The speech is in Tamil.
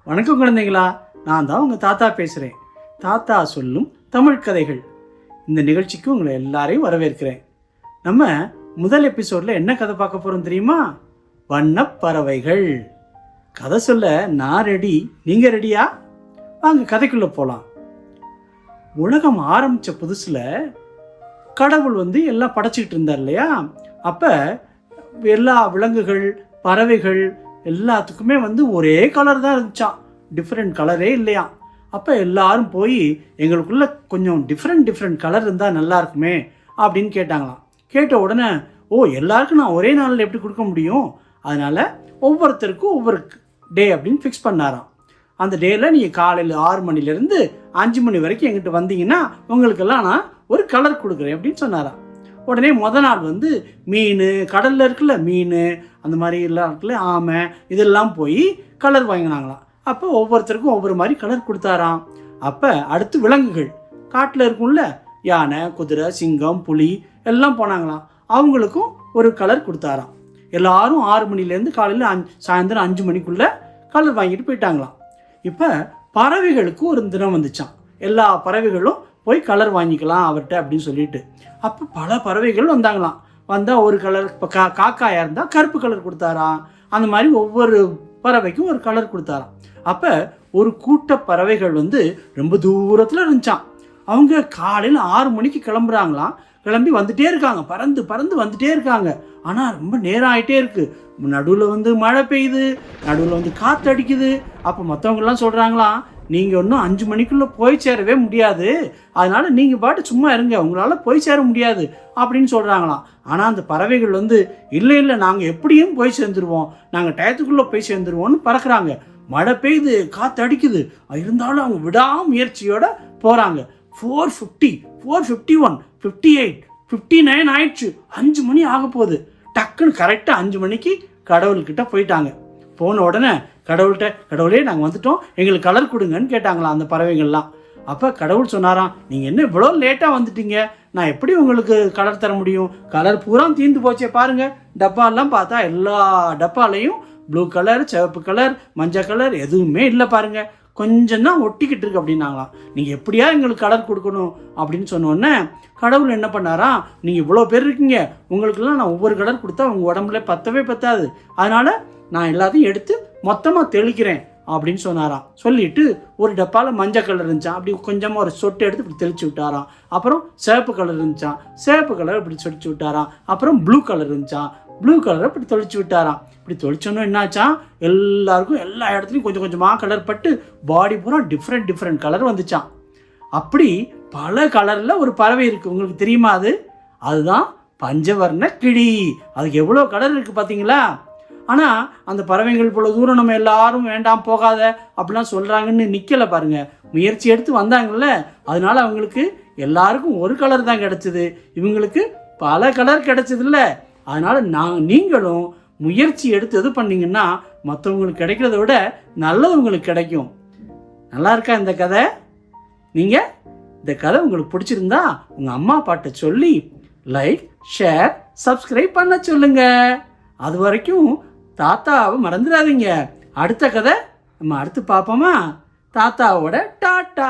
வணக்கம் குழந்தைங்களா, நான் தான் உங்கள் தாத்தா பேசுகிறேன். தாத்தா சொல்லும் தமிழ் கதைகள் இந்த நிகழ்ச்சிக்கு உங்களை எல்லாரையும் வரவேற்கிறேன். நம்ம முதல் எபிசோடில் என்ன கதை பார்க்க போகிறோம் தெரியுமா? வண்ணப்பறவைகள். கதை சொல்ல நான் ரெடி, நீங்கள் ரெடியா? வாங்க கதைக்குள்ளே போகலாம். உலகம் ஆரம்பித்த புதுசில் கடவுள் எல்லாம் படைச்சிக்கிட்டு இருந்தார் இல்லையா? அப்போ எல்லா விலங்குகள், பறவைகள் எல்லாத்துக்குமே ஒரே கலர் தான் இருந்துச்சான், டிஃப்ரெண்ட் கலரே இல்லையா. அப்போ எல்லாரும் போய் எங்களுக்குள்ள கொஞ்சம் டிஃப்ரெண்ட் கலர் இருந்தால் நல்லா இருக்குமே அப்படின்னு கேட்டாங்களாம். கேட்ட உடனே எல்லாருக்கும் நான் ஒரே நாளில் எப்படி கொடுக்க முடியும், அதனால் ஒவ்வொருத்தருக்கும் ஒவ்வொரு டே அப்படின்னு ஃபிக்ஸ் பண்ணாராம். அந்த டேயில் நீங்கள் காலையில் 6 மணிலேருந்து 5 மணி வரைக்கும் எங்கிட்ட வந்தீங்கன்னா உங்களுக்கெல்லாம் நான் ஒரு கலர் கொடுக்குறேன் அப்படின்னு சொன்னாராம். உடனே மொதல் நாள் மீன், கடலில் இருக்குல்ல மீன், அந்த மாதிரி எல்லாம் இருக்குல்ல ஆமை, இதெல்லாம் போய் கலர் வாங்கினாங்களாம். அப்போ ஒவ்வொருத்தருக்கும் ஒவ்வொரு மாதிரி கலர் கொடுத்தாராம். அப்போ அடுத்து விலங்குகள், காட்டில் இருக்கும்ல யானை, குதிரை, சிங்கம், புலி எல்லாம் போனாங்களாம். அவங்களுக்கும் ஒரு கலர் கொடுத்தாராம். எல்லாரும் 6 மணிலேருந்து காலையில் சாயந்தரம் 5 மணிக்குள்ளே கலர் வாங்கிட்டு போயிட்டாங்களாம். இப்போ பறவைகளுக்கு ஒரு தினம் வந்துச்சான். எல்லா பறவைகளும் போய் கலர் வாங்கிக்கலாம் அவர்கிட்ட அப்படின்னு சொல்லிட்டு. அப்போ பல பறவைகள் வந்தாங்களாம். வந்தால் ஒரு கலர், இப்போ காக்காயாக இருந்தால் கருப்பு கலர் கொடுத்தாராம். அந்த மாதிரி ஒவ்வொரு பறவைக்கும் ஒரு கலர் கொடுத்தாராம். அப்போ ஒரு கூட்ட பறவைகள் ரொம்ப தூரத்தில் இருந்துச்சான். அவங்க காலையில் 6 மணிக்கு கிளம்புறாங்களாம். கிளம்பி வந்துட்டே இருக்காங்க, பறந்து பறந்து வந்துட்டே இருக்காங்க. ஆனால் ரொம்ப நேரம் ஆகிட்டே இருக்குது. நடுவில் மழை பெய்யுது, நடுவில் காற்று அடிக்குது. அப்போ மற்றவங்கெல்லாம் சொல்கிறாங்களாம், நீங்கள் இன்னும் 5 மணிக்குள்ளே போய் சேரவே முடியாது, அதனால் நீங்கள் பாட்டு சும்மா இருங்க, உங்களால் போய் சேர முடியாது அப்படின்னு சொல்கிறாங்களாம். ஆனால் அந்த பறவைகள் இல்லை நாங்கள் எப்படியும் போய் சேர்ந்துருவோம், நாங்கள் டயத்துக்குள்ளே போய் சேர்ந்துருவோம்னு பறக்கிறாங்க. மழை பெய்யுது, காற்று அடிக்குது, இருந்தாலும் அவங்க விடாமுயற்சியோடு போகிறாங்க. 4:50, 4:51, 58, 59 ஆயிடுச்சு. 5 மணி ஆக போகுது. டக்குன்னு கரெக்டாக 5 மணிக்கு கடவுள்கிட்ட போயிட்டாங்க. போன உடனே கடவுள்கிட்ட, கடவுளே நாங்கள் வந்துட்டோம், எங்களுக்கு கலர் கொடுங்கன்னு கேட்டாங்களாம் அந்த பறவைகள்லாம். அப்போ கடவுள் சொன்னாராம், நீங்கள் என்ன இவ்வளோ லேட்டாக வந்துட்டீங்க, நான் எப்படி உங்களுக்கு கலர் தர முடியும், கலர் பூரா தீர்ந்து போச்சே பாருங்கள். டப்பாலாம் பார்த்தா எல்லா டப்பாலையும் ப்ளூ கலர், சிவப்பு கலர், மஞ்சள் கலர் எதுவுமே இல்லை பாருங்கள், கொஞ்சம் தான் ஒட்டிக்கிட்டு இருக்கு அப்படின்னாங்களாம். நீங்கள் எப்படியா எங்களுக்கு கலர் கொடுக்கணும் அப்படின்னு சொன்னோடனே கடவுள் என்ன பண்ணாராம், நீங்கள் இவ்வளோ பேர் இருக்கீங்க, உங்களுக்கெல்லாம் நான் ஒவ்வொரு கலர் கொடுத்தா உங்கள் உடம்புல பத்தாது, அதனால் நான் எல்லாத்தையும் எடுத்து மொத்தமாக தெளிக்கிறேன் அப்படின்னு சொன்னாராம். சொல்லிட்டு ஒரு டப்பாவில் மஞ்சள் கலர் இருந்துச்சான், அப்படி கொஞ்சமாக ஒரு சொட்டு எடுத்து இப்படி தெளிச்சு விட்டாராம். அப்புறம் சிவப்பு கலர் இருந்துச்சான், சிவப்பு கலர் இப்படி சொடிச்சு விட்டாராம். அப்புறம் ப்ளூ கலர் இருந்துச்சான், ப்ளூ கலரை இப்படி தொளிச்சு விட்டாராம். இப்படி தொளிச்சோன்னா என்னாச்சான், எல்லாருக்கும் எல்லா இடத்துலையும் கொஞ்சம் கொஞ்சமாக கலர் பட்டு பாடி பூரா டிஃப்ரெண்ட் கலர் வந்துச்சான். அப்படி பல கலரில் ஒரு பறவை இருக்குது, உங்களுக்கு தெரியுமா? அதுதான் பஞ்சவர்ண கிளி. அதுக்கு எவ்வளோ கலர் இருக்குது பார்த்தீங்களா? ஆனால் அந்த பறவைகள் இவ்வளோ தூரம் நம்ம எல்லாரும் வேண்டாம் போகாத அப்படிலாம் சொல்கிறாங்கன்னு நிற்கலை பாருங்கள். முயற்சி எடுத்து வந்தாங்கல்ல, அதனால அவங்களுக்கு எல்லாருக்கும் ஒரு கலர் தான் கிடச்சிது, இவங்களுக்கு பல கலர் கிடச்சதில்ல. அதனால் நீங்களும் முயற்சி எடுத்து எது பண்ணிங்கன்னா மற்றவங்களுக்கு கிடைக்கிறத விட நல்லது உங்களுக்கு கிடைக்கும். நல்லா இருக்கா இந்த கதை? நீங்கள் இந்த கதை உங்களுக்கு பிடிச்சிருந்தா உங்கள் அம்மா அப்பாட்ட சொல்லி லைக், ஷேர், சப்ஸ்கிரைப் பண்ண சொல்லுங்க. அது வரைக்கும் தாத்தாவை மறந்துடாதீங்க. அடுத்த கதை நம்ம அடுத்து பார்ப்போமா? தாத்தாவோட டாட்டா.